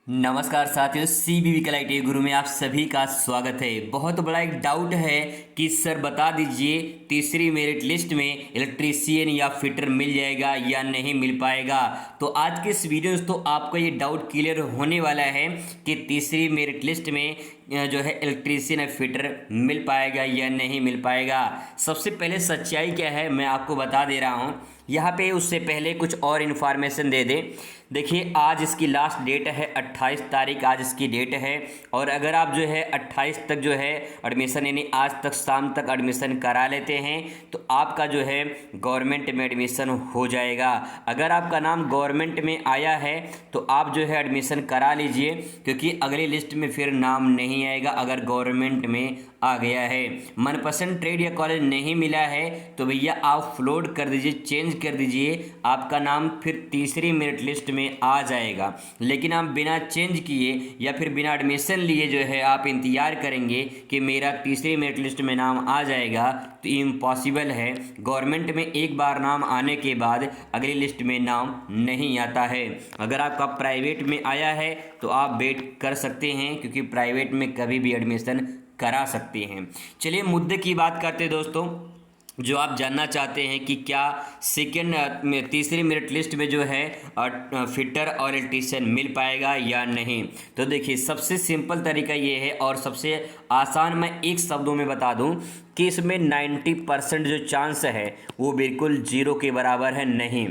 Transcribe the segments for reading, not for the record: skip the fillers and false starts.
नमस्कार साथियों, सीबीवी कलाईटी गुरु में आप सभी का स्वागत है। बहुत बड़ा एक डाउट है कि सर बता दीजिए तीसरी मेरिट लिस्ट में इलेक्ट्रीशियन या फिटर मिल जाएगा या नहीं मिल पाएगा। तो आज के इस वीडियो में तो आपको ये डाउट क्लियर होने वाला है कि तीसरी मेरिट लिस्ट में जो है इलेक्ट्रीशियन या फिटर मिल पाएगा या नहीं मिल पाएगा। सबसे पहले सच्चाई क्या है मैं आपको बता दे रहा हूँ। यहाँ पे उससे पहले कुछ और इन्फॉर्मेशन दे दें। देखिए, आज इसकी लास्ट डेट है 28 तारीख, आज इसकी डेट है। और अगर आप जो है 28 तक जो है एडमिशन यानी आज तक शाम तक एडमिशन करा लेते हैं तो आपका जो है गवर्नमेंट में एडमिशन हो जाएगा। अगर आपका नाम गवर्नमेंट में आया है तो आप जो है एडमिशन करा लीजिए, क्योंकि अगली लिस्ट में फिर नाम नहीं आएगा अगर गवर्नमेंट में आ गया है। मनपसंद ट्रेड या कॉलेज नहीं मिला है तो भैया आप फ्लोट कर दीजिए, चेंज कर दीजिए, आपका नाम फिर तीसरी मेरिट लिस्ट में आ जाएगा। लेकिन आप बिना चेंज किए या फिर बिना एडमिशन लिए जो है आप इंतज़ार करेंगे कि मेरा तीसरी मेरिट लिस्ट में नाम आ जाएगा तो इम्पॉसिबल है। गवर्नमेंट में एक बार नाम आने के बाद अगली लिस्ट में नाम नहीं आता है। अगर आपका प्राइवेट में आया है तो आप वेट कर सकते हैं, क्योंकि प्राइवेट में कभी भी एडमिशन करा सकते हैं। चलिए मुद्दे की बात करते हैं दोस्तों। जो आप जानना चाहते हैं कि क्या सेकेंड में तीसरी मेरिट लिस्ट में जो है फिटर और इलेक्ट्रीशियन मिल पाएगा या नहीं। तो देखिए, सबसे सिंपल तरीका ये है और सबसे आसान मैं एक शब्दों में बता दूं कि इसमें 90% जो चांस है वो बिल्कुल जीरो के बराबर है नहीं।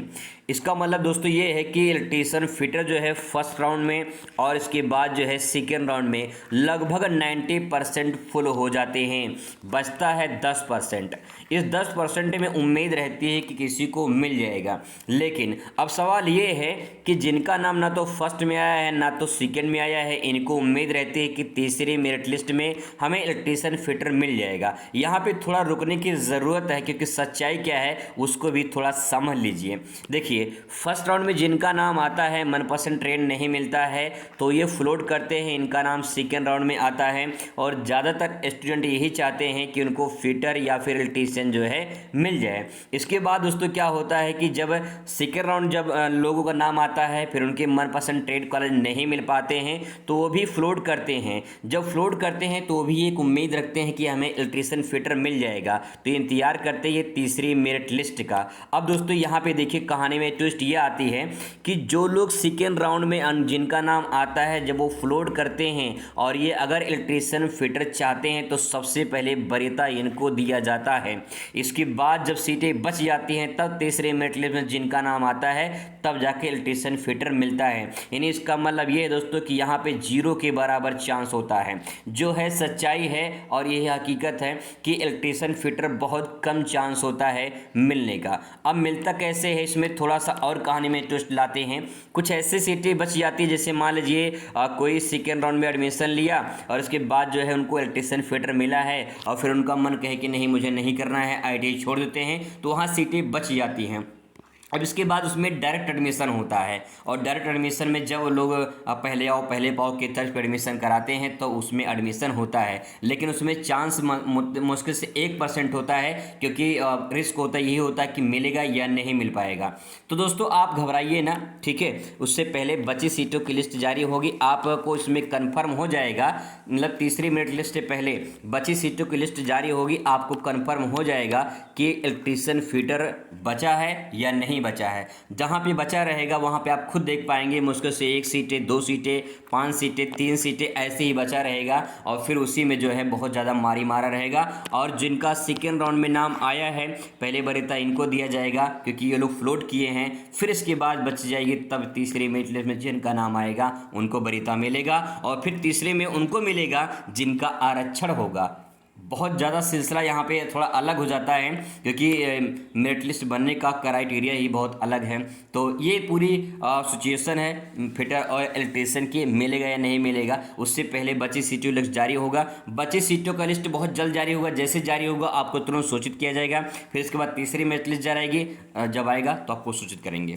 इसका मतलब दोस्तों ये है कि इलेक्ट्रीशियन फिटर जो है फर्स्ट राउंड में और इसके बाद जो है सेकेंड राउंड में लगभग 90% फुल हो जाते हैं, बचता है 10%। इस 10% में उम्मीद रहती है कि किसी को मिल जाएगा। लेकिन अब सवाल ये है कि जिनका नाम ना तो फर्स्ट में आया है ना तो सेकेंड में आया है, इनको उम्मीद रहती है कि तीसरी मेरिट लिस्ट में हमें इलेक्ट्रीशियन फिटर मिल जाएगा। यहाँ पे थोड़ा रुकने की ज़रूरत है, क्योंकि सच्चाई क्या है उसको भी थोड़ा समझ लीजिए। देखिए, फर्स्ट राउंड में जिनका नाम आता है मनपसंद ट्रेड नहीं मिलता है तो ये फ्लोट करते हैं, इनका नाम सेकेंड राउंड में आता है। और ज़्यादातर स्टूडेंट यही चाहते हैं कि उनको फिटर या फिर इलेक्ट्रीशियन जो है मिल जाए। इसके बाद दोस्तों क्या होता है कि जब सेकेंड राउंड जब लोगों का नाम आता है फिर उनके मनपसंद ट्रेड कॉलेज नहीं मिल पाते हैं तो वो भी फ्लोट करते हैं। जब फ्लोट करते हैं तो वो भी एक उम्मीद रखते हैं कि हमें इलेक्ट्रीशियन फिटर मिल जाएगा, तो इंतजार करते हैं ये तीसरी मेरिट लिस्ट का। अब दोस्तों यहाँ पे देखिए, कहानी में ट्विस्ट ये आती है कि जो लोग सेकेंड राउंड में जिनका नाम आता है जब वो फ्लोट करते हैं और ये अगर इलेक्ट्रीशियन फिटर चाहते हैं तो सबसे पहले वरीयता इनको दिया जाता है। इसके बाद जब सीटें बच जाती हैं तब तीसरे मेरिट लिस्ट में जिनका नाम आता है तब जाके इलेक्ट्रीशियन फिटर मिलता है। यानी इसका मतलब ये है दोस्तों कि यहाँ पे जीरो के बराबर चांस होता है, जो है सच्चाई है और यही हकीकत है कि इलेक्ट्रीशियन फिटर बहुत कम चांस होता है मिलने का। अब मिलता कैसे है, इसमें थोड़ा सा और कहानी में ट्विस्ट लाते हैं। कुछ ऐसे सीटें बच जाती है, जैसे मान लीजिए कोई सेकेंड राउंड में एडमिशन लिया और उसके बाद जो है उनको इलेक्ट्रीशियन फिटर मिला है और फिर उनका मन कहे कि नहीं मुझे नहीं करना है, आईटीआई छोड़ देते हैं, तो वहाँ सीटें बच जाती हैं। अब इसके बाद उसमें डायरेक्ट एडमिशन होता है और डायरेक्ट एडमिशन में जब लोग पहले आओ पहले पाओ के तर्ज पर एडमिशन कराते हैं तो उसमें एडमिशन होता है, लेकिन उसमें चांस मुश्किल से 1% होता है, क्योंकि रिस्क होता यही होता है कि मिलेगा या नहीं मिल पाएगा। तो दोस्तों आप घबराइए ना, ठीक है। उससे पहले बची सीटों की लिस्ट जारी होगी, आपको इसमें कन्फर्म हो जाएगा। मतलब तीसरी मेरिट लिस्ट से पहले बची सीटों की लिस्ट जारी होगी, आपको कन्फर्म हो जाएगा कि इलेक्ट्रीशियन फिटर बचा है या नहीं बचा है। जहां पे बचा रहेगा वहां पे आप खुद देख पाएंगे मुश्किल से 1 सीटें 2 सीटें 5 सीटें 3 सीटें ऐसे ही बचा रहेगा और फिर उसी में जो है बहुत ज़्यादा मारी मारा रहेगा। और जिनका सेकेंड राउंड में नाम आया है पहले वरीयता इनको दिया जाएगा, क्योंकि ये लोग फ्लोट किए हैं। फिर इसके बाद बच जाएगी, तब तीसरी मेरिट लिस्ट में जिनका नाम आएगा उनको वरीयता मिलेगा और फिर तीसरे में उनको मिलेगा जिनका आरक्षण होगा। बहुत ज़्यादा सिलसिला यहाँ पे थोड़ा अलग हो जाता है, क्योंकि मेरिट लिस्ट बनने का क्राइटेरिया ही बहुत अलग है। तो ये पूरी सिचुएशन है फिटर और इलेक्ट्रीशियन की, मिलेगा या नहीं मिलेगा। उससे पहले बची सीटों लिस्ट जारी होगा। बची सीटों का लिस्ट बहुत जल्द जारी होगा, जैसे जारी होगा आपको तुरंत सूचित किया जाएगा। फिर इसके बाद तीसरी मेरिट लिस्ट जारी आएगी, जब आएगा तो आपको सूचित करेंगे।